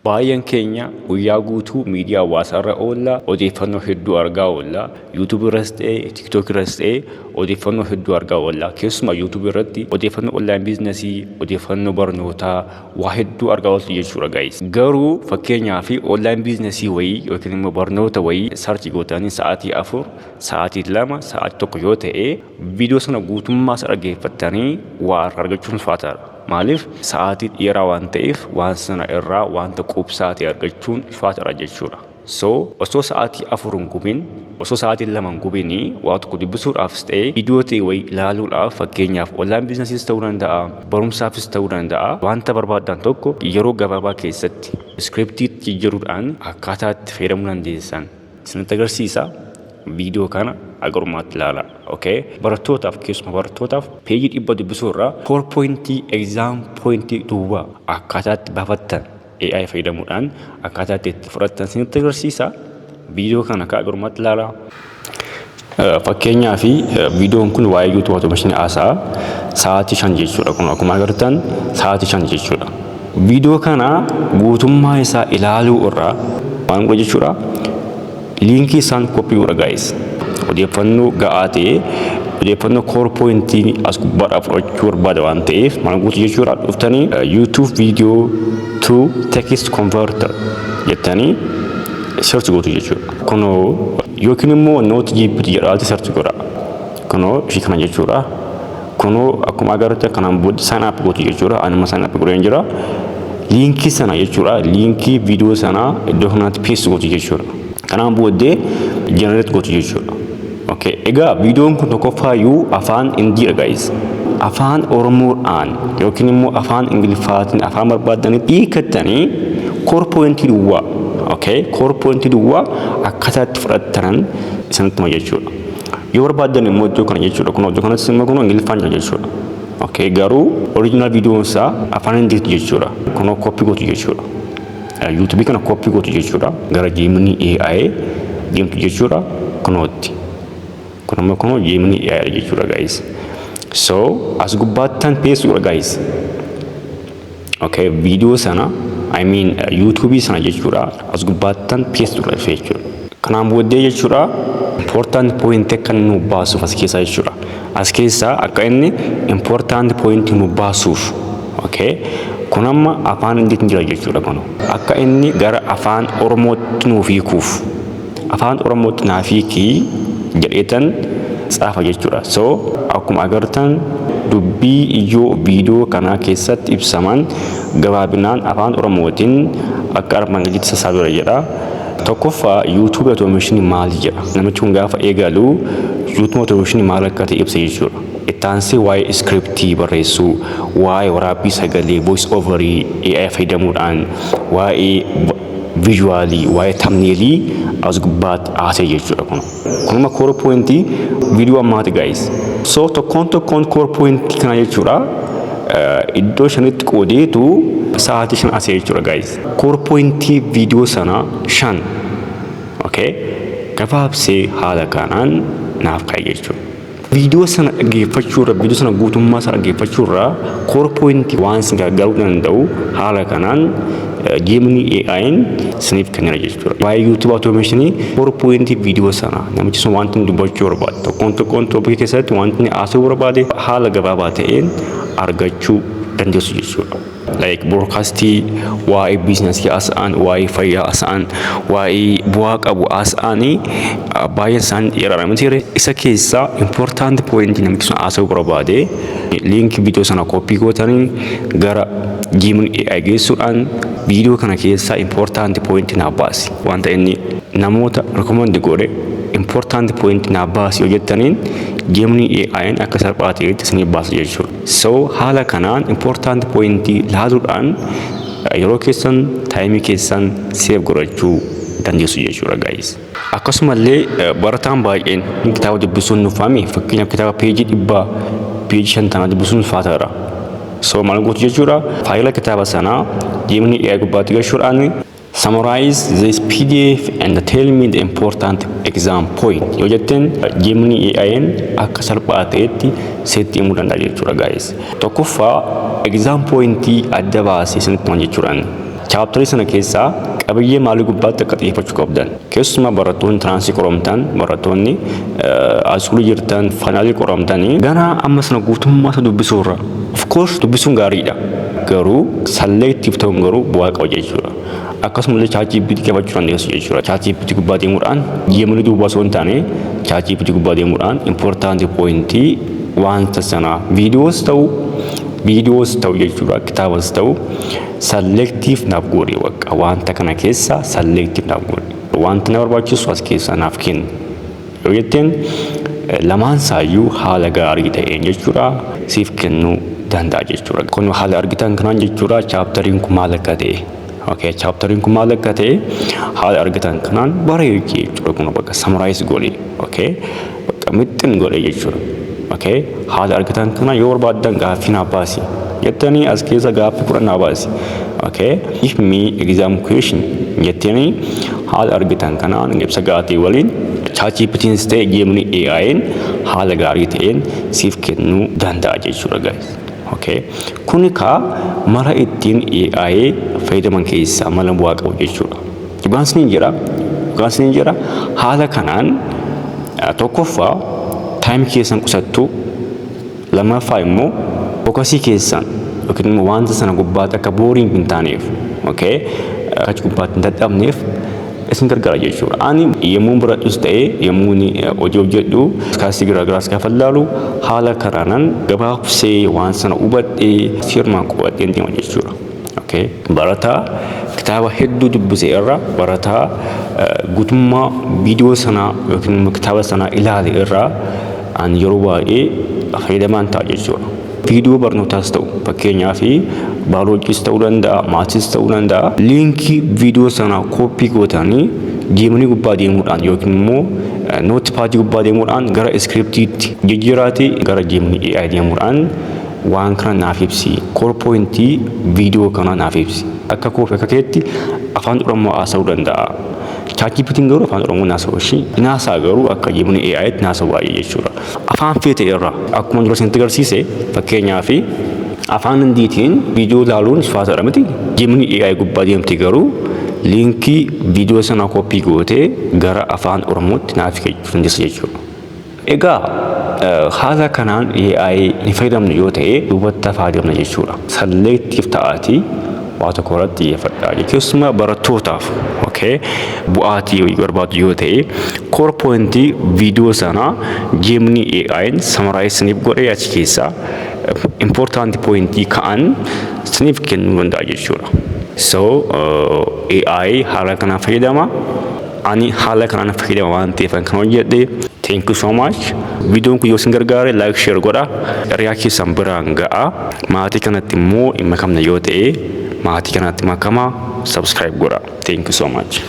Baay'een keenya guyyaa guutuu miidiyaa hawaasaarra oolla, odeeffannoo hedduu argaa oolla. YouTube irras ta'ee, TikTok irras ta'ee odeeffannoo hedduu argaa oolla. Keessumaa YouTube irratti odeeffannoo online businessii, odeeffannoo barnootaa waa hedduu argaa ooltu jechuudha guys. Garuu fakkeenyaaf online businessii wayii yookiin immoo barnoota wayii search gootanii sa'aatii 4, sa'aatii 2, sa'aatii 1 yoo ta'e viidiyoo sana guutummaa isaa dhaggeeffattanii waa argachuun ulfaataadha. Maaliif sa'aatii dheeraa waan ta'eef waan sana irraa wanta qubsaa ta'e argachuun ulfaataadha jechuudha. So osoo sa'aatii 4 hin gubin, osoo sa'aatii 2 hin gubin waa tokko dubbisuudhaafis ta'e viidiyoo ta'e wayii ilaaluudhaaf fakkeenyaaf online businessiis ta'uu danda'a, barumsaafis ta'uu danda'a. Wanta barbaadan tokko yeroo gabaabaa keessatti iskiriptii jijjiiruudhaan akkaataa itti fayyadamuu dandeessan isinitti agarsiisa. Video kana agarummaatti ilaala. Okay? Barattootaaf keessumaa barattootaaf peejii 100 dubbisuu irraa 4 pointii exam pointii duwwaa akkaataa itti baafattan AI fayyadamuudhaan akkaataa itti fudhattan isinitti agarsiisa. Video kana akka agarummaatti ilaala. Fakkeenyaaf videoon kun waa'ee YouTube automation haasaa sa'aatii 5 jechuudha. Kun akkuma agartan sa'aatii 5 jechuudha. Video kana guutummaa isaa ilaaluu irraa waan godhu jechuudha. Linkii isaan koppii godha guys. Odeeffannoo ga'aa ta'e odeeffannoo core pointii as gubbaadhaa fudhachuu barbaada waan ta'eef maal gootu jechuudha. Dhuftanii YouTube video to text converter jettanii search gootu jechuudha. Kunoo yookiin immoo ChatGPT jedhaati search godha. Kunoo ishii kana jechuudha. Kunoo akkuma agartan kanaan booda sign up gootu jechuudha. Anuma sign up godheen jira. Linkii sana jechuudha. Linkii video sana iddoo kanatti paste gootu jechuudha. Kanaan booddee generate gootu jechuudha. Okay, egaa videoon kun tokkoffaayyuu afaan Indiidha guys. Afaan Oromoodhaan yookiin immoo afaan Ingiliffaatiin afaan barbaadanitti hiikattanii core pointii duwwaa. Okay, core pointii duwwaa akkaataa itti fudhattan isinitti hima jechuudha. Yoo barbaadan immoo iddoo kana jechuudha. Kun iddoo kanatti immoo kun Ingiliffaan jira jechuudha. Okay, garuu original videoon isaa afaan Indiitti jechuudha. Kun copy gootu jechuudha. YouTube kana copy gootu jechuudha. Gara Gemini AI deemtu jechuudha. Kunooti. Kunammoo kunoo Gemini AI jechuudha guys. So as gubbaattan paste godha guys. Okay, video sana I mean YouTube sana jechuudha. As gubbaattan paste godha jechuudha. Kanaan booddee jechuudha important point kan nu baasuuf as keessaa jechuudha. As keessaa akka inni important point nu baasuuf. Okay. Kunamma afaan Indiitiin jira jechuudha kun. Akka inni gara afaan Oromootti nuuf hiikuuf. Afaan Oromootti naaf hiikii jedheetan xaafa jechuudha. So akkuma agartan dubbii ijoo viidiyoo kana keessatti ibsaman gabaabinaan afaan Oromootiin akka armaan gaditti sassaabira jedha. Tokkoffaa YouTube automation maal jedha. Namichi kun gaafa eegalu YouTube automation maal akka ta'e ibsa jechuudha. Ittaansee waa'ee scriptii barreessuu, waa'ee waraabbii sagalee voice overii AI fayyadamuudhaan, waa'ee visualii, waa'ee thumbnailii as gubbaatti haasa'e jechuudha kun. Kunuma core pointii viidiyoo ammaati guys. So tokkoon core pointii kana jechuudha iddoo shanitti qoodeetu sa'aatii 5 asee jechuudha guys. Core pointii viidiyoo sana 5. Okay? Gabaabsee haala kanaan naaf kaa'e jechuudha. Video sana dhaggeeffachuurra video sana guutummaa isaa dhaggeeffachuurra core pointii waan isin gargaaruu danda'u haala kanaan Gemini AI'n isiniif kennina jechuudha. Waa'ee YouTube automation core pointii video sana namichi sun wanti dubbachuu barbaade tokkoon toopikii keessatti wanti haasa'uu barbaade haala gabaabaa ta'een argachuu dandeessu jechuudha. Like broadcastii waa'ee business haasa'an, waa'ee fayyaa haasa'an, waa'ee bu'aa qabu haasa'anii baay'een isaanii dheeraadha miti. Isa keessaa important point namichi sun haasa'uu barbaade link video sana copy gootanii gara Gemini AI geessuudhaan video kana keessaa important point naaf baasi. Wanta inni namoota recommend godhe important point naaf baasi yoo jettaniin Gemini AI'n akka salphaa ta'etti isiniif baasa jechuudha. So haala kanaan important pointii laaluudhaan yeroo keessan taayimii keessan save godhachuu dandeessu jechuudha guys. Akkasumallee barataan baay'een kitaaba dubbisuun nuufame fakkeenyaaf kitaaba peejii 100 peejii 50 dubbisuun ulfaataadha. So maal gootu jechuudha faayila kitaaba sanaa Gemini AI gubbaatti galchuudhaan summarize this PDF and tell me the important exam point. Yoo jetteen Gemini AI'n akka salphaa ta'etti seetti himuu danda'a jechuudha guys. Tokkoffaa exam pointii adda baasee isinitti himan jechuudhaan. chaaptarii sana keessaa qabiyyee maalii gubbaatti akka xiyyeeffachuu qabdan. Keessumaa barattoonni tiraansii qoramtan, barattoonni askuulii jirtan, faanaalii qoramtanii gara amma sana guutummaa isa dubbisuurra. Of course dubbisuun gaariidha. Garuu selektiif ta'uun garuu bu'aa qaba jechuudha. Akkasumallee ChatGPT qabachuu dandeessu jechuudha. ChatGPT gubbaa deemuudhaan Gemini duubaa osoo hin taane ChatGPT gubbaa deemuudhaan important pointii wanta sana viidiyoos ta'u jechuudha, kitaabas ta'u selective naaf godhi wanta kana keessa selective naaf godhi. Wanta na barbaachisu as keessa naaf kenni. Yoo jetteen lamaan saayyuu haala gaarii ta'een jechuudha siif kennuu danda'a jechuudha. Kun haala argitan kanaan jechuudha chaaptariin kun maal akka ta'e. Okay, chaaptariin kun maal akka ta'e haala argitan kanaan bareechee jechuudha. Kun bakka summarize godhi. Okay, bakka mixxin godhe jechuudha. Okay, haala argitan kanaan yoo barbaaddan gaaffii naa baasi jettanii as keessa gaaffii kudhan naa baasi. Okay, if me exam question jettanii haala argitan kanaan ibsa gaatii waliin ChatGPTs ta'e Gemini AI'n haala gaarii ta'een siif kennuu danda'a jechuudha guys. Okay, kuni mala ittiin AI fayyadaman keessaa mala bu'aa qabu jechuudha. Dhugaasni jira haala kanaan tokkoffaa time keessan qusattu, lammaffaa immoo fokasii keessan yookiin immoo wanta sana gubbaatti akka booriin hin taaneef, okay, akka gubbaatti hin dadhabneef isin gargaara jechuudha. Ani yommuu baradhus ta'ee yommuu hojii hojjedhu kaasii garaagaraas gaafa ilaalu haala kanaan gabaabsee waan sana hubadhee firmaan qubadhee deema jechuudha. Okay, barataa kitaaba hedduu dubbisee irra barataa guutummaa viidiyoo sanaa yookiin kitaaba sanaa ilaale irraa ani yeroo baay'ee fayyadamaan ta'a jechuudha. Viidiyoo barnootaas ta'u fakkeenyaaf baayoloojis ta'uu danda'a, maatis ta'uu danda'a. Liinkii viidiyoo sanaa kooppii gootanii Gemini gubbaa deemuudhaan yookiin immoo nootipaatii gubbaa deemuudhaan gara iskiriptiitti jijjiiraatii gara Gemini AI deemuudhaan waan kana naaf ibsi. Core pointii viidiyoo kana naaf ibsi. Akka keetti afaan Oromoo haasa'uu danda'a. ChatGPT'n garuu afaan Oromoo naasa'u ishii naasaa garuu akka Gemini AI'tti naasa'u baay'ee jechuudha. Afaan feete irraa akkuma dura isin agarsiise fakkeenyaaf afaan Hindiitiin viidiyoo ilaaluun ulfaataadha miti. Gemini AI gubbaa deemte garuu liinkii viidiyoo sana kooppii gootee gara afaan Oromootti naaf kennuu dandeessa jechuudha. Egaa haala kanaan AI ni fayyadamnu yoo ta'e duubatti fayyadamna jechuudha. Selective ta'aatii waa tokko irratti xiyyeeffadhaa. Keessumaa barattootaaf bu'aatii barbaadu yoo ta'e core pointii viidiyoo sanaa Gemini AI'n summarize siniif godhee achi keessaa important pointii ka'an siniif kennuu danda'a jechuudha. So AI haala kanaan fayyadama. Ani haala kanaan fayyadama waan ta'eef kan hojjedhe. Thank you so much. Viidiyoon kun yoo isin gargaare like share godha. Hiriyaa keessan biraan ga'a. Maatii kanatti immoo hin makamne yoo ta'e maatii kanatti makamaa subscribe godha. Thank you so much.